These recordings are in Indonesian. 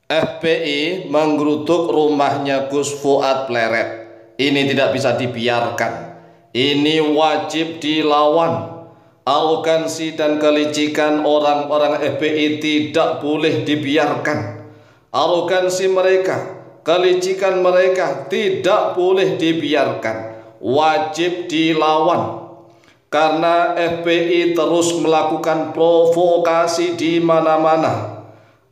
FPI menggeruduk rumahnya Gus Fuad Pleret. Ini tidak bisa dibiarkan. Ini wajib dilawan. Arogansi dan kelicikan orang-orang FPI tidak boleh dibiarkan. Arogansi mereka, kelicikan mereka tidak boleh dibiarkan. Wajib dilawan. Karena FPI terus melakukan provokasi di mana-mana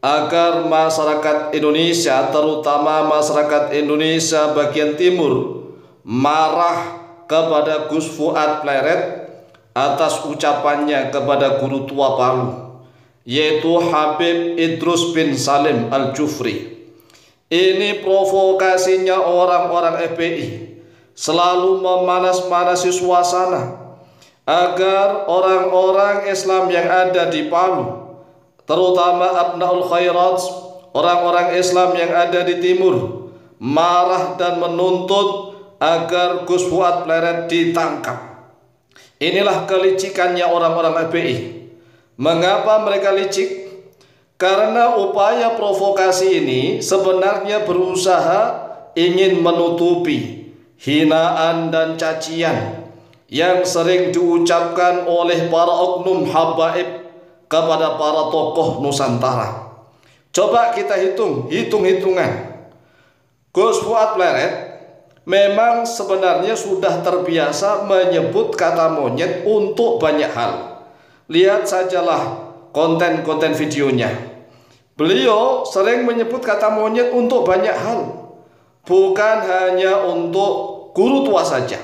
agar masyarakat Indonesia, terutama masyarakat Indonesia bagian timur, marah kepada Gus Fuad Pleret atas ucapannya kepada guru tua Palu, yaitu Habib Idrus bin Salim Al-Jufri. Ini provokasinya orang-orang FPI, selalu memanas-manasi suasana agar orang-orang Islam yang ada di Palu, terutama Abnaul Khairat, orang-orang Islam yang ada di timur, marah dan menuntut agar Gus Fuad Pleret ditangkap. Inilah kelicikannya orang-orang FPI. Mengapa mereka licik? Karena upaya provokasi ini sebenarnya berusaha ingin menutupi hinaan dan cacian yang sering diucapkan oleh para oknum habaib kepada para tokoh Nusantara. Coba kita hitung-hitungan. Gus Fuad Pleret memang sebenarnya sudah terbiasa menyebut kata monyet untuk banyak hal. Lihat sajalah konten-konten videonya. Beliau sering menyebut kata monyet untuk banyak hal, bukan hanya untuk guru tua saja.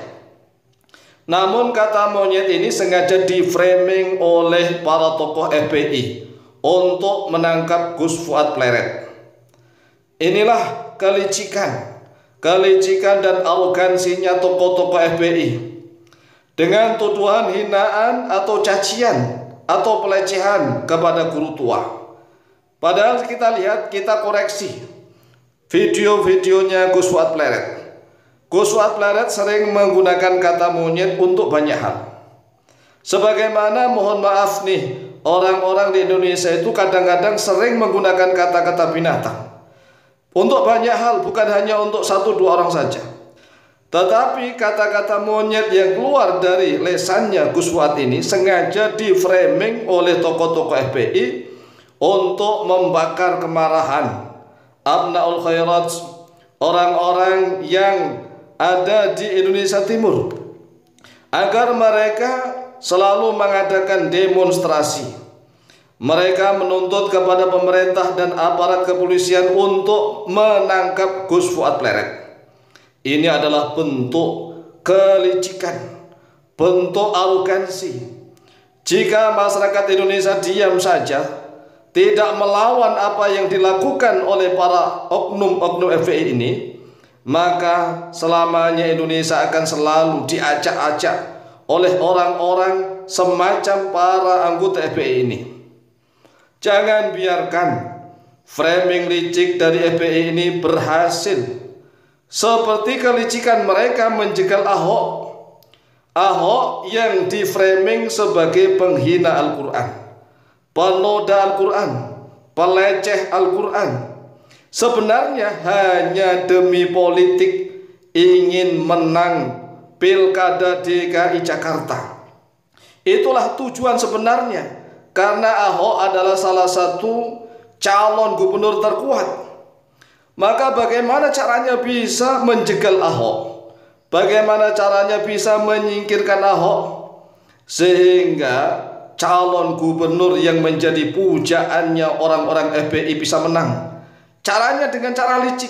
Namun kata monyet ini sengaja di-framing oleh para tokoh FPI untuk menangkap Gus Fuad Pleret. Inilah kelicikan dan arogansinya tokoh-tokoh FPI. Dengan tuduhan hinaan atau cacian atau pelecehan kepada guru tua. Padahal kita koreksi video-videonya Gus Fuad Pleret. Gus Fuad Pleret sering menggunakan kata monyet untuk banyak hal. Sebagaimana mohon maaf nih, orang-orang di Indonesia itu kadang-kadang sering menggunakan kata-kata binatang untuk banyak hal, bukan hanya untuk satu dua orang saja. Tetapi kata-kata monyet yang keluar dari lesannya Gus Fuad ini sengaja di-framing oleh tokoh-tokoh FPI untuk membakar kemarahan Abnaul Khairat, orang-orang yang ada di Indonesia Timur, agar mereka selalu mengadakan demonstrasi. Mereka menuntut kepada pemerintah dan aparat kepolisian untuk menangkap Gus Fuad Pleret. Ini adalah bentuk kelicikan, bentuk arogansi. Jika masyarakat Indonesia diam saja, tidak melawan apa yang dilakukan oleh para oknum-oknum FPI ini, maka selamanya Indonesia akan selalu diacak-acak oleh orang-orang semacam para anggota FPI ini. Jangan biarkan framing licik dari FPI ini berhasil, seperti kelicikan mereka menjegal Ahok yang di-framing sebagai penghina Al-Quran, penoda Al-Quran, peleceh Al-Quran. Sebenarnya hanya demi politik, ingin menang Pilkada DKI Jakarta. Itulah tujuan sebenarnya, karena Ahok adalah salah satu calon gubernur terkuat. Maka bagaimana caranya bisa menjegal Ahok? Bagaimana caranya bisa menyingkirkan Ahok sehingga calon gubernur yang menjadi pujaannya orang-orang FPI bisa menang? Caranya dengan cara licik.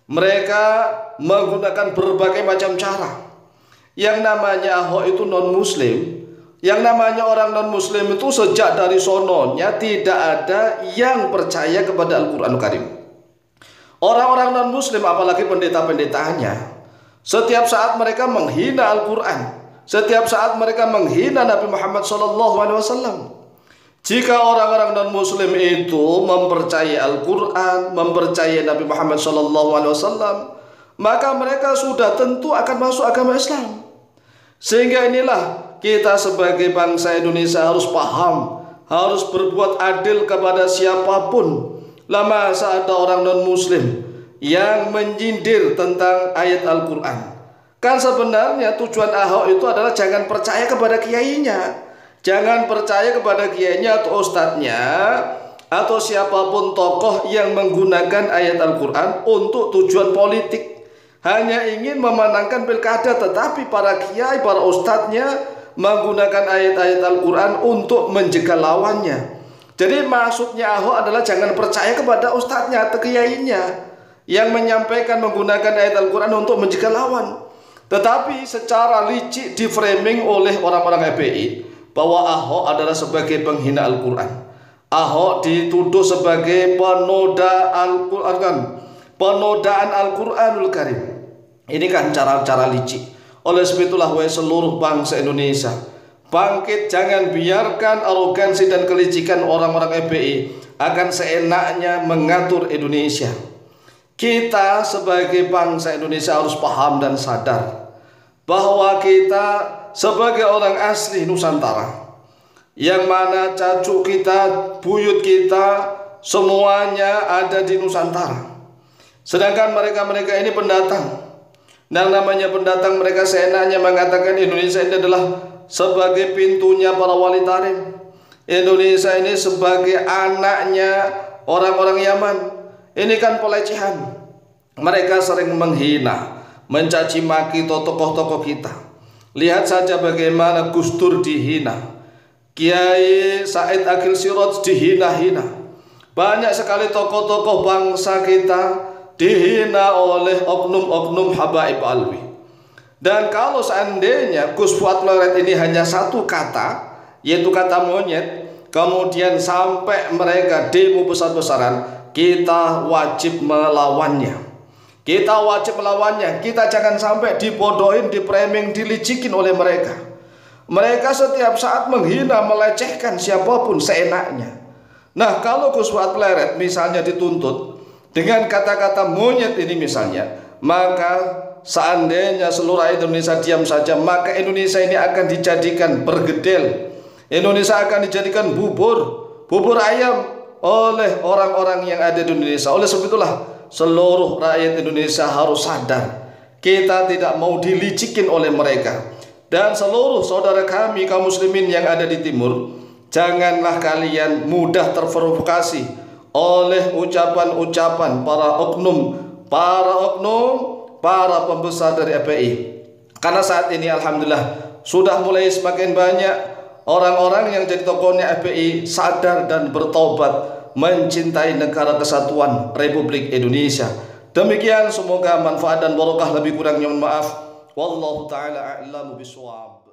Mereka menggunakan berbagai macam cara. Yang namanya Ahok itu non-muslim, yang namanya orang non-muslim itu sejak dari sononya tidak ada yang percaya kepada Al-Quran Karim. Orang-orang non-muslim, apalagi pendeta-pendetanya, setiap saat mereka menghina Al-Quran, setiap saat mereka menghina Nabi Muhammad SAW. Jika orang-orang non-muslim itu mempercayai Al-Quran, mempercayai Nabi Muhammad SAW, maka mereka sudah tentu akan masuk agama Islam. Sehingga inilah kita sebagai bangsa Indonesia harus paham, harus berbuat adil kepada siapapun, Lah masa ada orang non muslim yang menyindir tentang ayat Al-Quran? Kan sebenarnya tujuan Ahok itu adalah jangan percaya kepada kiainya, jangan percaya kepada kiainya atau ustadznya atau siapapun tokoh yang menggunakan ayat Al-Quran untuk tujuan politik, hanya ingin memenangkan pilkada, tetapi para kiai, para ustadznya menggunakan ayat-ayat Al-Quran untuk menjegal lawannya. Jadi maksudnya Ahok adalah jangan percaya kepada ustadznya atau kiainya yang menyampaikan menggunakan ayat Al-Quran untuk menjegal lawan. Tetapi secara licik di framing oleh orang-orang FPI bahwa Ahok adalah sebagai penghina Al-Quran. Ahok dituduh sebagai penoda Al-Quran, penodaan Al-Quranul Karim. Ini kan cara-cara licik. Oleh sebab itulah seluruh bangsa Indonesia bangkit, jangan biarkan arogansi dan kelicikan orang-orang FPI akan seenaknya mengatur Indonesia. Kita sebagai bangsa Indonesia harus paham dan sadar bahwa kita sebagai orang asli Nusantara, yang mana cacuk kita, buyut kita, semuanya ada di Nusantara. Sedangkan mereka-mereka ini pendatang. Yang namanya pendatang, mereka seenaknya mengatakan Indonesia ini adalah sebagai pintunya para wali tarim. Indonesia ini sebagai anaknya orang-orang Yaman. Ini kan pelecehan. Mereka sering menghina, mencaci maki tokoh-tokoh kita. Lihat saja bagaimana Gus Dur dihina, Kiai Said Akil Siraj dihina-hina. Banyak sekali tokoh-tokoh bangsa kita dihina oleh oknum-oknum Habaib Alwi. Dan kalau seandainya Gus Fuad Loret ini hanya satu kata, yaitu kata monyet, kemudian sampai mereka demo besar-besaran, kita wajib melawannya. Kita wajib melawannya. Kita jangan sampai dibodohin, dipraming, dilicikin oleh mereka. Mereka setiap saat menghina, melecehkan siapapun seenaknya. Nah, kalau Gus Fuad Loret misalnya dituntut dengan kata-kata monyet ini misalnya, maka seandainya seluruh Indonesia diam saja, maka Indonesia ini akan dijadikan bergedel. Indonesia akan dijadikan bubur ayam oleh orang-orang yang ada di Indonesia. Oleh sebab itulah seluruh rakyat Indonesia harus sadar, kita tidak mau dilicikin oleh mereka. Dan seluruh saudara kami kaum muslimin yang ada di timur, janganlah kalian mudah terprovokasi oleh ucapan-ucapan para oknum, para pembesar dari FPI. Karena saat ini alhamdulillah sudah mulai semakin banyak orang-orang yang jadi tokohnya FPI sadar dan bertobat mencintai negara kesatuan Republik Indonesia. Demikian, semoga manfaat dan barokah, lebih kurangnya mohon maaf. Wallahu taala a'lamu bishawab.